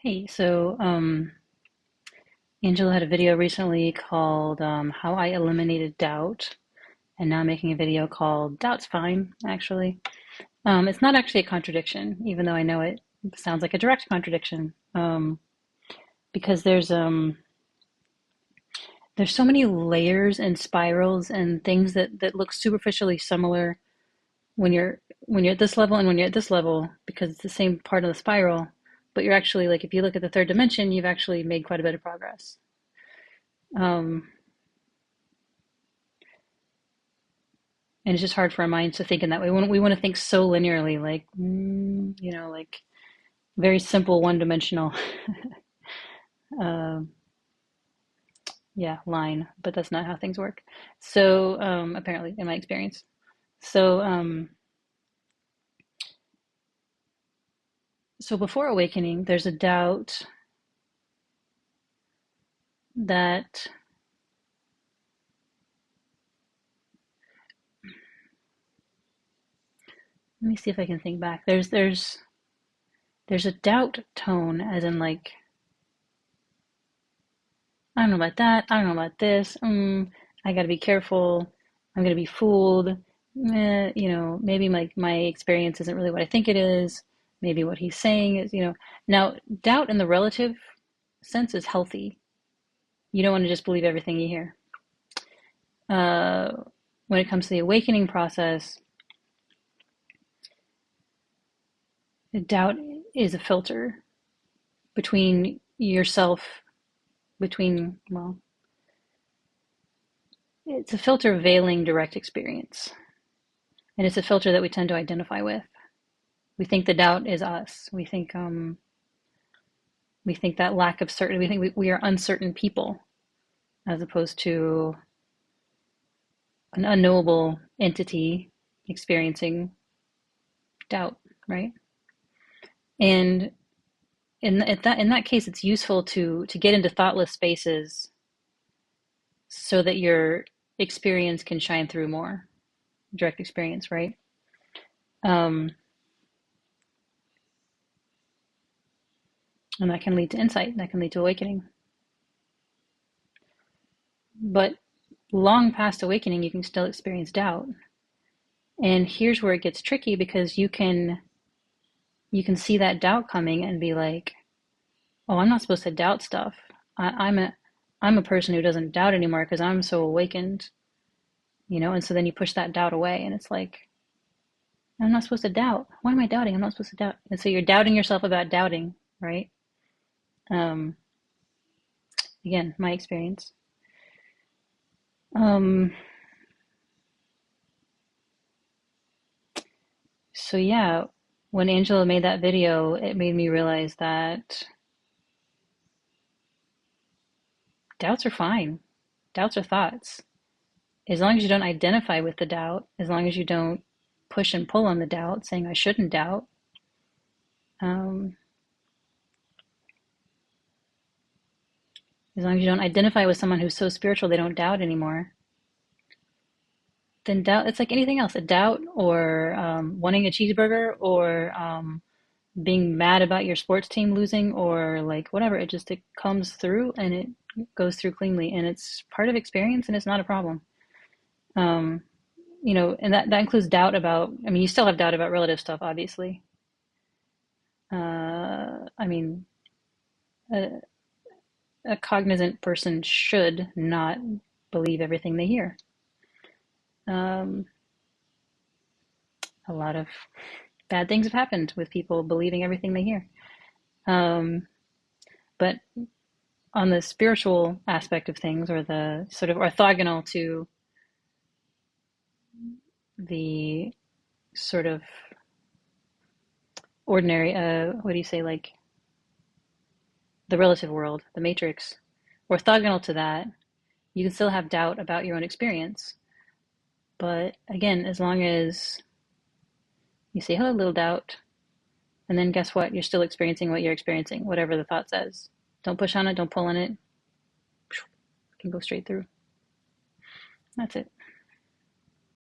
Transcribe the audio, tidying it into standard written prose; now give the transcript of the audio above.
Hey, Angela had a video recently called How I Eliminated Doubt, and now I'm making a video called Doubt's Fine, actually. It's not actually a contradiction, even though I know it sounds like a direct contradiction, because there's so many layers and spirals and things that look superficially similar when you're at this level and when you're at this level, because it's the same part of the spiral, but you're actually like if you look at the third dimension, you've actually made quite a bit of progress. Um, And it's just hard for our minds to think in that way. We want to think so linearly, like, like very simple, one-dimensional, uh, yeah, line. But that's not how things work. So, apparently, in my experience. So, so before awakening, there's a doubt that, let me see if I can think back. There's a doubt tone, as in like, I don't know about that. I don't know about this. I got to be careful. I'm going to be fooled. Maybe my experience isn't really what I think it is. Maybe what he's saying is. Now, doubt in the relative sense is healthy. You don't want to just believe everything you hear. Uh, when it comes to the awakening process, doubt is a filter between yourself, well, it's a filter veiling direct experience. And it's a filter that we tend to identify with. We think the doubt is us. We think that lack of certainty. We think we are uncertain people, as opposed to an unknowable entity experiencing doubt, right? And in that case, it's useful to get into thoughtless spaces so that your experience can shine through more, direct experience, right? Um, and that can lead to insight. That can lead to awakening. But long past awakening, you can still experience doubt. And here's where it gets tricky because you can see that doubt coming and be like, "Oh, I'm not supposed to doubt stuff. I'm a person who doesn't doubt anymore because I'm so awakened." And so then you push that doubt away, and it's like, "I'm not supposed to doubt. Why am I doubting? I'm not supposed to doubt." And so you're doubting yourself about doubting, right? Um, Again, my experience. Um, so yeah, when Angela made that video, it made me realize that doubts are fine. Doubts are thoughts. As long as you don't identify with the doubt, as long as you don't push and pull on the doubt, saying I shouldn't doubt, um, as long as you don't identify with someone who's so spiritual they don't doubt anymore, then doubt, it's like anything else, a doubt or wanting a cheeseburger or being mad about your sports team losing or like whatever, it comes through and it goes through cleanly and it's part of experience and it's not a problem. Um, and that includes doubt about, I mean, you still have doubt about relative stuff, obviously. I mean, a, a cognizant person should not believe everything they hear. Um, a lot of bad things have happened with people believing everything they hear. Um, but on the spiritual aspect of things, or the sort of orthogonal to the sort of ordinary, what do you say, like the relative world, the matrix, orthogonal to that, you can still have doubt about your own experience. But again, as long as you say, hello, little doubt, and then guess what? You're still experiencing what you're experiencing, whatever the thought says. Don't push on it, don't pull on it. It can go straight through. That's it.